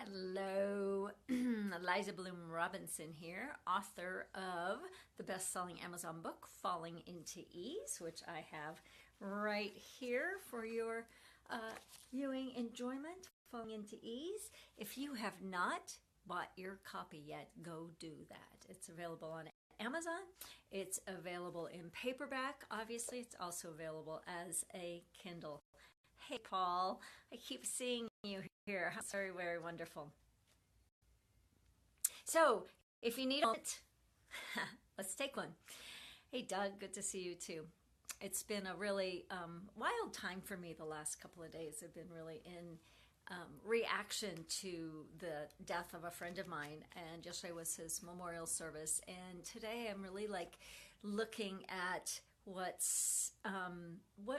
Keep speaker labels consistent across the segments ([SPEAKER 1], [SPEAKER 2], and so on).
[SPEAKER 1] Hello, Aliza Bloom Robinson here, author of the best-selling Amazon book, Falling into Ease, which I have right here for your viewing enjoyment, Falling into Ease. If you have not bought your copy yet, go do that. It's available on Amazon. It's available in paperback. Obviously, it's also available as a Kindle. Hey, Paul, I keep seeing you here. Very, very wonderful. So, if you need it, let's take one. Hey, Doug, good to see you too. It's been a really wild time for me the last couple of days. I've been really in reaction to the death of a friend of mine, and yesterday was his memorial service, and today I'm really looking at what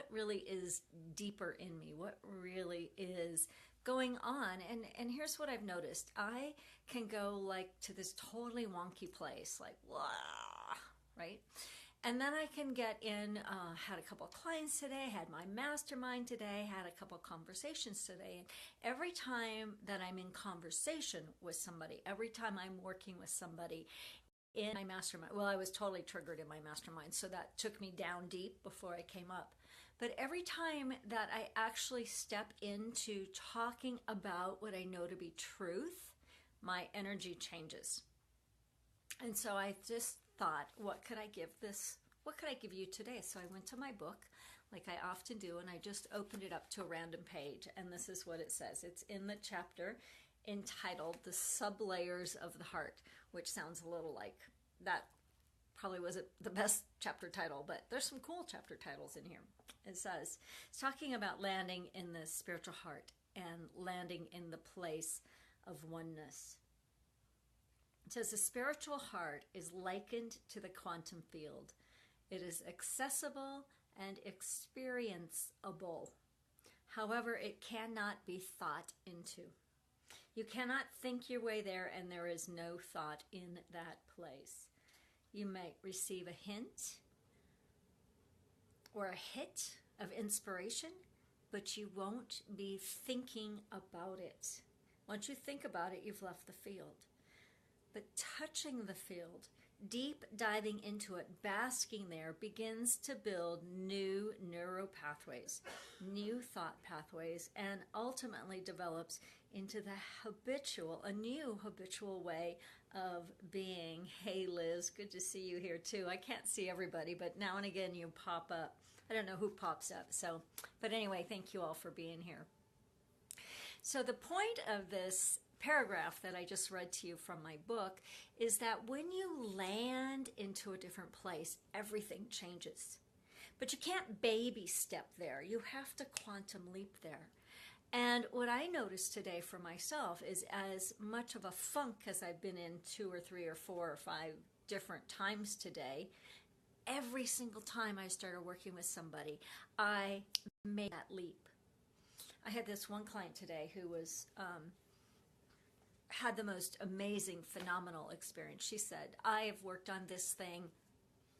[SPEAKER 1] really is deeper in me, what really is going on. And here's what I've noticed. I can go to this totally wonky place, blah, right? And then I can get in, had a couple of clients today, had my mastermind today, had a couple of conversations today. And every time that I'm in conversation with somebody, every time I'm working with somebody in my mastermind, well, I was totally triggered in my mastermind, so that took me down deep before I came up. But every time that I actually step into talking about what I know to be truth, my energy changes. And so I just thought, what could I give you today? So I went to my book, like I often do, and I just opened it up to a random page, and this is what it says. It's in the chapter entitled The Sublayers of the Heart, which sounds a little like that probably wasn't the best chapter title, but there's some cool chapter titles in here. It says, it's talking about landing in the spiritual heart and landing in the place of oneness. It says, the spiritual heart is likened to the quantum field. It is accessible and experienceable. However, it cannot be thought into. You cannot think your way there, and there is no thought in that place. You might receive a hint or a hit of inspiration, but you won't be thinking about it. Once you think about it, you've left the field. But touching the field, deep diving into it, basking there, begins to build new neural pathways, new thought pathways, and ultimately develops into a new habitual way of being. Hey, Liz, good to see you here too. I can't see everybody, but now and again you pop up. I don't know who pops up, but anyway, thank you all for being here. So the point of this paragraph that I just read to you from my book is that when you land into a different place, everything changes. But you can't baby step there. You have to quantum leap there. And what I noticed today for myself is, as much of a funk as I've been in 2 or 3 or 4 or 5 different times today, every single time I started working with somebody, I made that leap. I had this one client today who was had the most amazing, phenomenal experience. She said, I have worked on this thing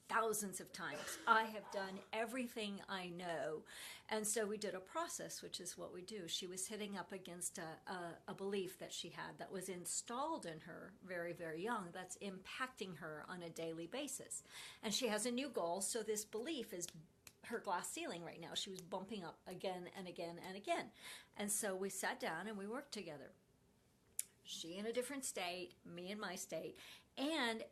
[SPEAKER 1] thousands of times. I have done everything I know. And so we did a process, which is what we do. She was hitting up against a belief that she had that was installed in her very, very young, that's impacting her on a daily basis. And she has a new goal, so this belief is her glass ceiling right now. She was bumping up again and again and again. And so we sat down and we worked together. She in a different state, me in my state, and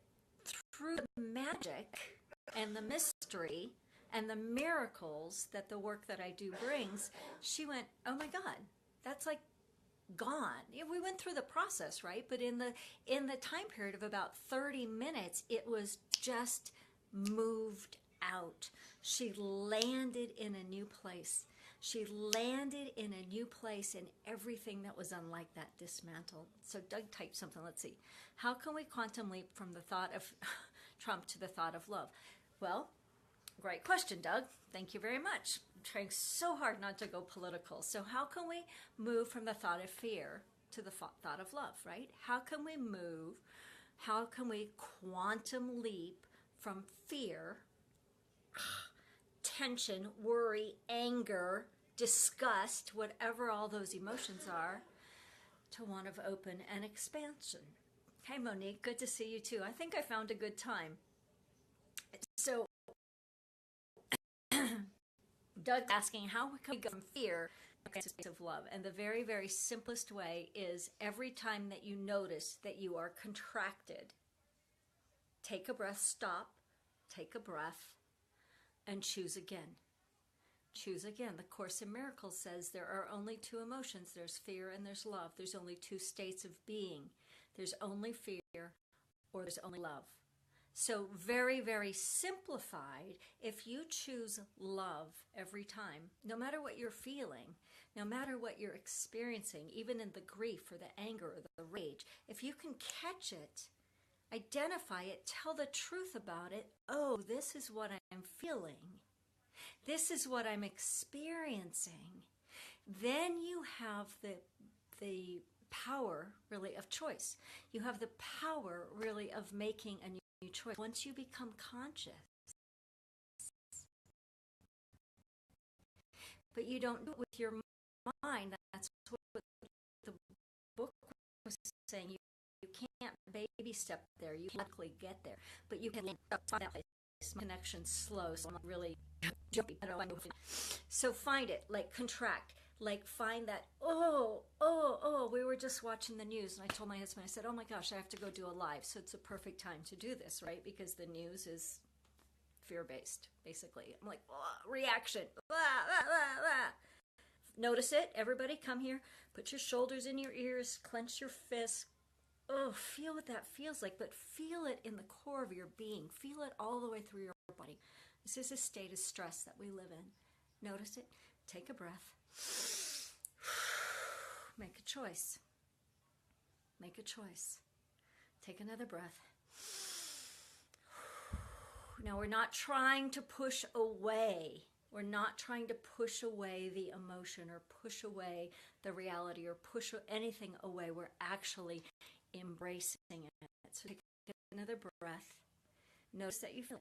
[SPEAKER 1] through the magic and the mystery and the miracles that the work that I do brings, she went, oh my God, that's gone. We went through the process, right? But in the time period of about 30 minutes, it was just moved out. She landed in a new place. She landed in a new place, and everything that was unlike that dismantled. So Doug typed something. Let's see. How can we quantum leap from the thought of Trump to the thought of love? Well, great question, Doug. Thank you very much. I'm trying so hard not to go political. So how can we move from the thought of fear to the thought of love, right? How can we quantum leap from fear, tension, worry, anger, disgust, whatever all those emotions are, to one of open and expansion. Hey Monique, good to see you too. I think I found a good time. So Doug's asking, how can we go from fear to a space of love? And the very, very simplest way is every time that you notice that you are contracted, take a breath, stop, take a breath, and choose again. Choose again. The Course in Miracles says there are only two emotions. There's fear and there's love. There's only two states of being. There's only fear or there's only love. So very, very simplified, if you choose love every time, no matter what you're feeling, no matter what you're experiencing, even in the grief or the anger or the rage, if you can catch it, identify it, tell the truth about it, oh, this is what I'm feeling. This is what I'm experiencing. Then you have the power, really, of choice. You have the power, really, of making a new choice. Once you become conscious. But you don't do it with your mind. That's what the book was saying. You can't baby step there. You can't likely get there. But you can find that place. My connection's slow, so I'm not really jumpy. So find it, like contract, like find that, we were just watching the news, and I told my husband, I said, oh my gosh, I have to go do a live, so it's a perfect time to do this, right? Because the news is fear-based, basically. I'm like, reaction, blah, blah, blah, blah. Notice it, everybody, come here, put your shoulders in your ears, clench your fists. Oh, feel what that feels like, but feel it in the core of your being. Feel it all the way through your body. This is a state of stress that we live in. Notice it. Take a breath. Make a choice. Make a choice. Take another breath. Now, we're not trying to push away. We're not trying to push away the emotion or push away the reality or push anything away. We're actually embracing it. So take another breath. Notice that you feel,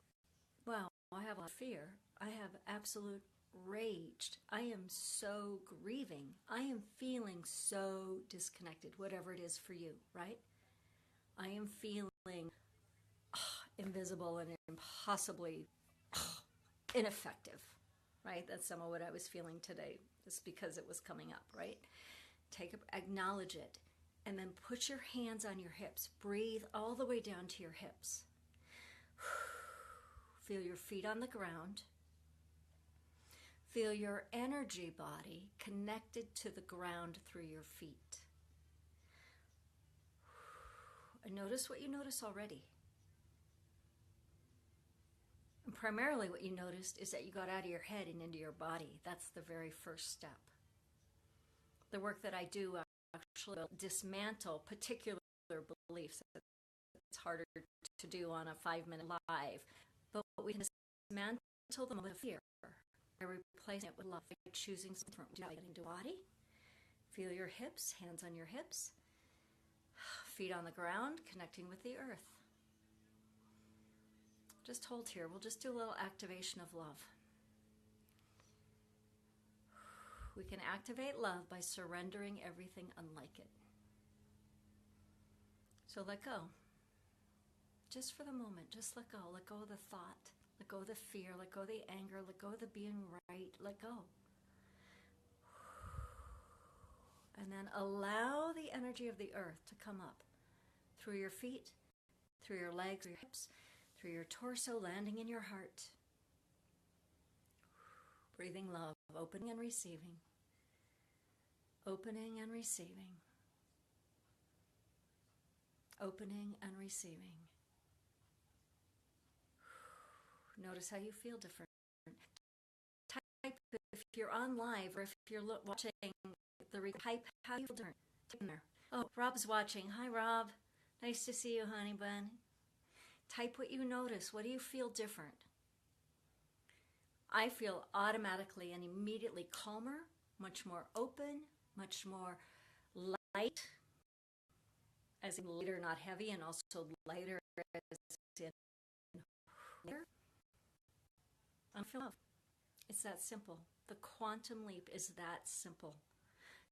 [SPEAKER 1] wow, I have a lot of fear. I have absolute rage. I am so grieving. I am feeling so disconnected, whatever it is for you, right? I am feeling invisible and impossibly ineffective, right? That's some of what I was feeling today, just because it was coming up, right? Acknowledge it. And then put your hands on your hips. Breathe all the way down to your hips. Feel your feet on the ground. Feel your energy body connected to the ground through your feet. And notice what you notice already. And primarily what you noticed is that you got out of your head and into your body. That's the very first step. The work that I do actually dismantle particular beliefs. It's harder to do on a 5-minute live, but we can dismantle them with fear by replacing it with love, by choosing something different. Do that into body. Feel your hips, hands on your hips, feet on the ground, connecting with the earth. Just hold here. We'll just do a little activation of love. We can activate love by surrendering everything unlike it. So let go. Just for the moment, just let go. Let go of the thought. Let go of the fear. Let go of the anger. Let go of the being right. Let go. And then allow the energy of the earth to come up through your feet, through your legs, through your hips, through your torso, landing in your heart. Breathing love, opening and receiving. Opening and receiving. Opening and receiving. Notice how you feel different. Type if you're on live or if you're watching the type how you feel different. Type in there. Oh, Rob's watching. Hi, Rob. Nice to see you, honey bun. Type what you notice. What do you feel different? I feel automatically and immediately calmer, much more open, much more light, as in lighter, not heavy, and also lighter as in lighter. I feel love. It's that simple. The quantum leap is that simple.